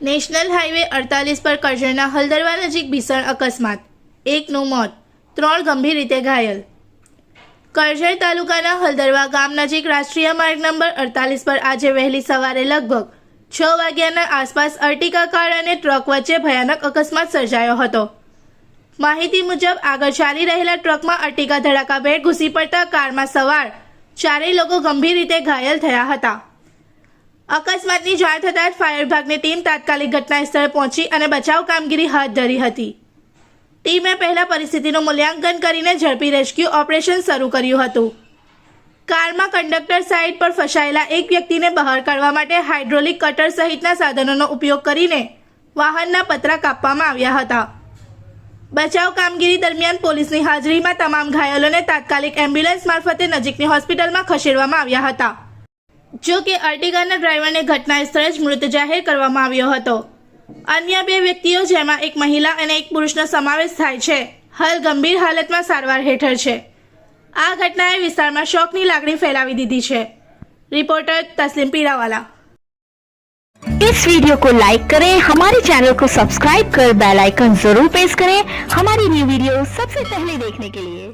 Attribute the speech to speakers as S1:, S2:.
S1: National highway 48 પર કરજણના હલદરવા નજીક ભીષણ અકસ્માત, એકનું મોત, 3 ગંભીર રીતે ઘાયલ। કરજણ તાલુકાના હલદરવા ગામ નજીક રાષ્ટ્રીય માર્ગ નંબર 48 પર આજે વહેલી સવારે લગભગ 6 વાગ્યાના આસપાસ અર્ટિકા કાર અને ટ્રક વચ્ચે ભયાનક અકસ્માત સર્જાયો હતો। માહિતી મુજબ આગળ ચાલી રહેલા ટ્રકમાં અર્ટિકા ધડાકાભેર ઘૂસી પડતા કારમાં સવાર 4 લોકો ગંભીર રીતે ઘાયલ થયા હતા। અકસ્માતની જાણ થતાં જ ફાયર વિભાગની ટીમ તાત્કાલિક ઘટના સ્થળે પહોંચી અને બચાવ કામગીરી હાથ ધરી હતી। ટીમે પહેલા પરિસ્થિતિનું મૂલ્યાંકન કરીને ઝડપી રેસ્ક્યુ ઓપરેશન શરૂ કર્યું હતું। કારમાં કંડક્ટર સાઇડ પર ફસાયેલા એક વ્યક્તિને બહાર કાઢવા માટે હાઇડ્રોલિક કટર સહિતના સાધનોનો ઉપયોગ કરીને વાહનના પતરા કાપવામાં આવ્યા હતા। બચાવ કામગીરી દરમિયાન પોલીસની હાજરીમાં તમામ ઘાયલોને તાત્કાલિક એમ્બ્યુલન્સ મારફતે નજીકની હોસ્પિટલમાં ખસેડવામાં આવ્યા હતા। જો કે અર્ટિગાના ડ્રાઈવરને ઘટના સ્થળે જ મૃત જાહેર કરવામાં આવ્યો હતો। અન્ય 2 વ્યક્તિઓ જેમાં એક મહિલા અને એક પુરુષનો સમાવેશ થાય છે હાલ ગંભીર હાલતમાં સારવાર હેઠળ છે। આ ઘટનાએ વિસ્તારમાં શોકની લાગણી ફેલાવી દીધી છે। रिपोर्टर तस्लीम पीरावाला।
S2: इस वीडियो को लाइक करें, हमारे चैनल को सब्सक्राइब कर बेल आइकन जरूर प्रेस करें हमारी न्यू वीडियो सबसे पहले देखने के लिए।